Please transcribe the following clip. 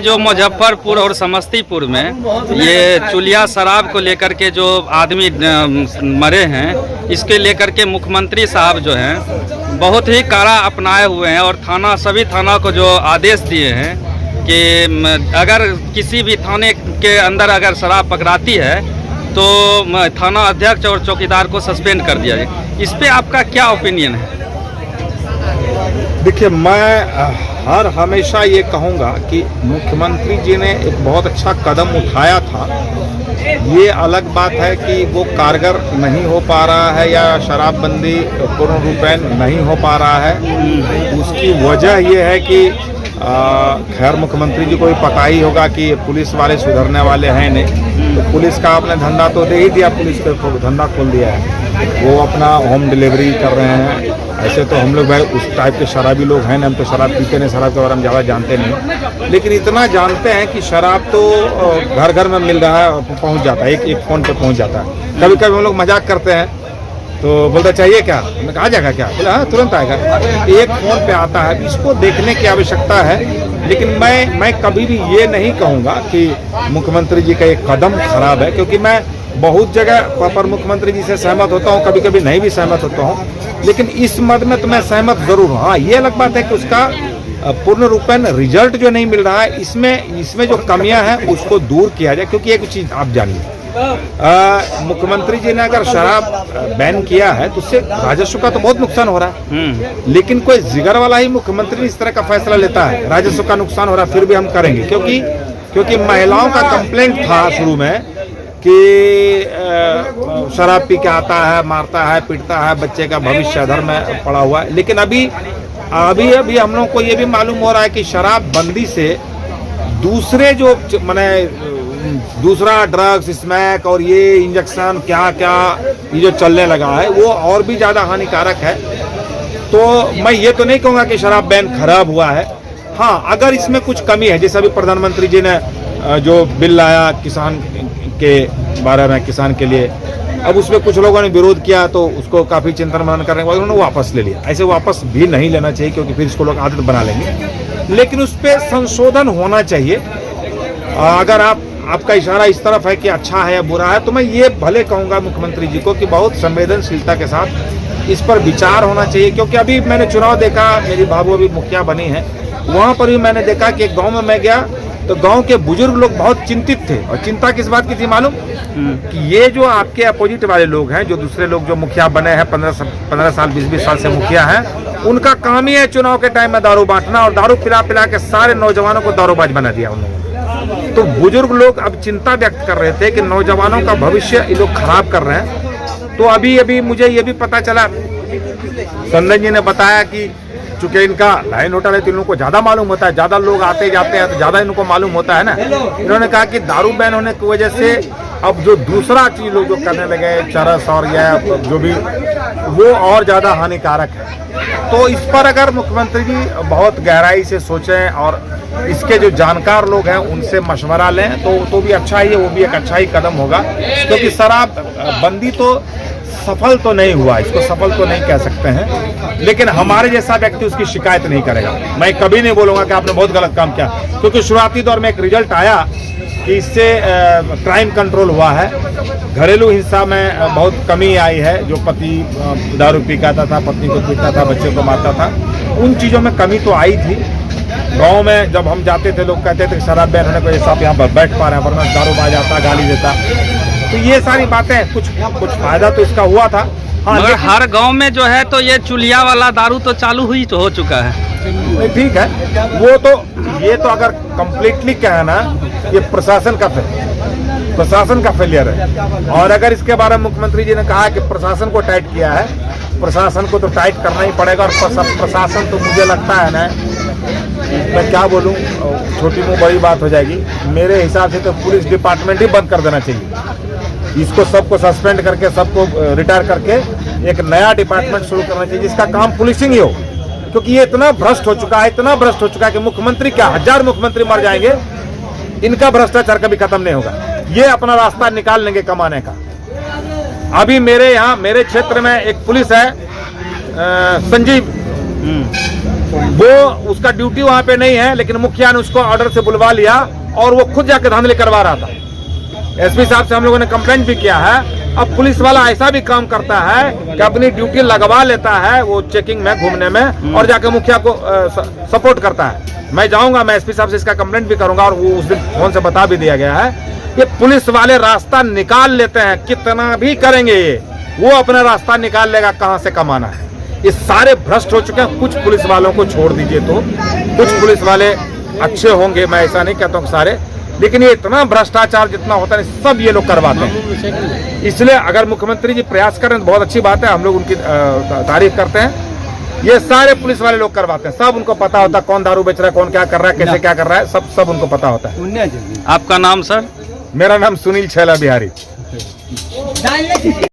जो मुजफ्फरपुर और समस्तीपुर में ये चुलिया शराब को लेकर के जो आदमी मरे हैं, इसके लेकर के मुख्यमंत्री साहब जो हैं बहुत ही कड़ा अपनाए हुए हैं और सभी थाना को जो आदेश दिए हैं कि अगर किसी भी थाने के अंदर अगर शराब पकड़ाती है तो थाना अध्यक्ष और चौकीदार को सस्पेंड कर दिया जाए। इस पे आपका क्या ओपिनियन है? देखिए, मैं हमेशा ये कहूँगा कि मुख्यमंत्री जी ने एक बहुत अच्छा कदम उठाया था। ये अलग बात है कि वो कारगर नहीं हो पा रहा है या शराबबंदी पूर्ण रूपेण नहीं हो पा रहा है। उसकी वजह ये है कि खैर मुख्यमंत्री जी को भी पता ही होगा कि पुलिस वाले सुधरने वाले हैं नहीं, तो पुलिस का आपने धंधा तो दे ही दिया, पुलिस का धंधा खोल दिया है, वो अपना होम डिलीवरी कर रहे हैं। ऐसे तो हम लोग भाई उस टाइप के शराबी लोग हैं ना, हम तो शराब पीते नहीं, शराब के बारे में ज़्यादा जानते नहीं, लेकिन इतना जानते हैं कि शराब तो घर घर में मिल रहा है, पहुंच जाता है, एक फ़ोन पे पहुंच जाता है। कभी कभी हम लोग मजाक करते हैं तो बोलता चाहिए क्या, हमने कहा आ जाएगा क्या, बोला हाँ तुरंत आएगा, एक फ़ोन पे आता है। इसको देखने की आवश्यकता है, लेकिन मैं कभी भी ये नहीं कहूँगा कि मुख्यमंत्री जी का एक कदम खराब है, क्योंकि मैं बहुत जगह पर मुख्यमंत्री जी से सहमत होता हूँ, कभी कभी नहीं भी सहमत होता हूँ, लेकिन इस मद में तो मैं सहमत जरूर हूँ। हाँ, ये अलग बात है कि उसका पूर्ण रूपेण रिजल्ट जो नहीं मिल रहा है, इसमें जो कमियां हैं उसको दूर किया जाए। क्योंकि एक चीज़ आप जानिए, मुख्यमंत्री जी ने अगर शराब बैन किया है तो उससे राजस्व का तो बहुत नुकसान हो रहा है, लेकिन कोई जिगर वाला ही मुख्यमंत्री इस तरह का फैसला लेता है, राजस्व का नुकसान हो रहा है, फिर भी हम करेंगे। क्योंकि महिलाओं का कंप्लेंट था शुरू में कि शराब पी के आता है, मारता है, पीटता है, बच्चे का भविष्य अधर में पड़ा हुआ है। लेकिन अभी हम लोगों को ये भी मालूम हो रहा है कि शराब बंदी से दूसरे जो दूसरा ड्रग्स, स्मैक और ये इंजेक्शन क्या ये जो चलने लगा है वो और भी ज़्यादा हानिकारक है। तो मैं ये तो नहीं कहूँगा कि शराब बैन खराब हुआ है। हाँ, अगर इसमें कुछ कमी है, जैसे अभी प्रधानमंत्री जी ने जो बिल लाया किसान के बारे में, किसान के लिए, अब उसमें कुछ लोगों ने विरोध किया तो उसको काफ़ी चिंतन मनन करने के बाद उन्होंने वापस ले लिया। ऐसे वापस भी नहीं लेना चाहिए, क्योंकि फिर इसको लोग आदत बना लेंगे, लेकिन उस पर संशोधन होना चाहिए। अगर आपका इशारा इस तरफ है कि अच्छा है या बुरा है, तो मैं ये भले कहूँगा मुख्यमंत्री जी को कि बहुत संवेदनशीलता के साथ इस पर विचार होना चाहिए। क्योंकि अभी मैंने चुनाव देखा, मेरी भाभी अभी मुखिया बनी है, वहाँ पर भी मैंने देखा कि एक गाँव में मैं गया तो गांव के बुजुर्ग लोग बहुत चिंतित थे। और चिंता किस बात की थी मालूम? कि ये जो आपके अपोजिट वाले लोग हैं, जो दूसरे लोग जो मुखिया बने हैं 15 साल 20 साल से मुखिया हैं, उनका काम ही है चुनाव के टाइम में दारू बांटना, और दारू पिला के सारे नौजवानों को दारूबाज बना दिया उन लोगों ने। तो बुजुर्ग लोग अब चिंता व्यक्त कर रहे थे कि नौजवानों का भविष्य ये लोग खराब कर रहे हैं। तो अभी मुझे ये भी पता चला, संजय जी ने बताया कि चूंकि इनका लाइन होटल है तो इन लोगों को ज़्यादा मालूम होता है, ज़्यादा लोग आते जाते हैं तो ज़्यादा इनको मालूम होता है ना। इन्होंने कहा कि दारू बैन होने की वजह से अब जो दूसरा चीज़ लोग जो करने लगे, चरस और या जो भी, वो और ज़्यादा हानिकारक है। तो इस पर अगर मुख्यमंत्री जी बहुत गहराई से सोचें और इसके जो जानकार लोग हैं उनसे मशवरा लें तो भी अच्छा ही है, वो भी एक अच्छा ही कदम होगा। क्योंकि शराब बंदी तो सफल तो नहीं हुआ, इसको सफल तो नहीं कह सकते हैं, लेकिन हमारे जैसा व्यक्ति उसकी शिकायत नहीं करेगा। मैं कभी नहीं बोलूँगा कि आपने बहुत गलत काम किया, क्योंकि शुरुआती दौर में एक रिजल्ट आया कि इससे क्राइम कंट्रोल हुआ है, घरेलू हिंसा में बहुत कमी आई है। जो पति दारू पीता था, पत्नी को पीटता था, बच्चे को मारता था, उन चीज़ों में कमी तो आई थी। गाँव में जब हम जाते थे लोग कहते थे शराब बैन होने को साहब यहाँ पर बैठ पा रहे हैं, वरना दारूबाज आता, गाली देता। तो ये सारी बातें कुछ फायदा तो इसका हुआ था। हाँ, मगर हर गांव में जो है तो ये चुलिया वाला दारू तो चालू हो चुका है। ठीक है, वो तो ये तो अगर कंप्लीटली क्या है ना, ये प्रशासन का फेलियर है। और अगर इसके बारे में मुख्यमंत्री जी ने कहा कि प्रशासन को टाइट किया है, प्रशासन को तो टाइट करना ही पड़ेगा। और प्रशासन तो मुझे लगता है ना, मैं क्या बोलूं, छोटी मुँह बड़ी बात हो जाएगी, मेरे हिसाब से तो पुलिस डिपार्टमेंट ही बंद कर देना चाहिए। इसको सबको सस्पेंड करके, सबको रिटायर करके एक नया डिपार्टमेंट शुरू करना चाहिए जिसका काम पुलिसिंग ही हो। क्योंकि ये इतना भ्रष्ट हो चुका है कि मुख्यमंत्री क्या, 1000 मुख्यमंत्री मर जाएंगे, इनका भ्रष्टाचार कभी खत्म नहीं होगा। ये अपना रास्ता निकाल लेंगे कमाने का। अभी मेरे क्षेत्र में एक पुलिस है, संजीव, वो उसका ड्यूटी वहाँ पे नहीं है, लेकिन मुखिया ने उसको ऑर्डर से बुलवा लिया और वो खुद जाकर धांधली करवा रहा था। एसपी साहब से हम लोगों ने कंप्लेंट भी किया है। अब पुलिस वाला ऐसा भी काम करता है कि अपनी ड्यूटी लगवा लेता है वो चेकिंग में, घूमने में, और जाकर मुखिया को सपोर्ट करता है। मैं जाऊंगा, मैं एसपी साहब से इसका कंप्लेंट भी करूंगा और वो उस दिन फोन से बता भी दिया गया है। ये पुलिस वाले रास्ता निकाल लेते हैं, कितना भी करेंगे ये, वो अपना रास्ता निकाल लेगा कहां से कमाना है। ये सारे भ्रष्ट हो चुके हैं। कुछ पुलिस वालों को छोड़ दीजिए, तो कुछ पुलिस वाले अच्छे होंगे, मैं ऐसा नहीं कहता हूँ सारे, लेकिन ये इतना भ्रष्टाचार जितना होता है सब ये लोग करवाते हैं। इसलिए अगर मुख्यमंत्री जी प्रयास करें तो बहुत अच्छी बात है, हम लोग उनकी तारीफ करते हैं। ये सारे पुलिस वाले लोग करवाते हैं, सब उनको पता होता है कौन दारू बेच रहा है, कौन क्या कर रहा है, कैसे क्या कर रहा है, सब उनको पता होता है। आपका नाम सर? मेरा नाम सुनील छैला बिहारी।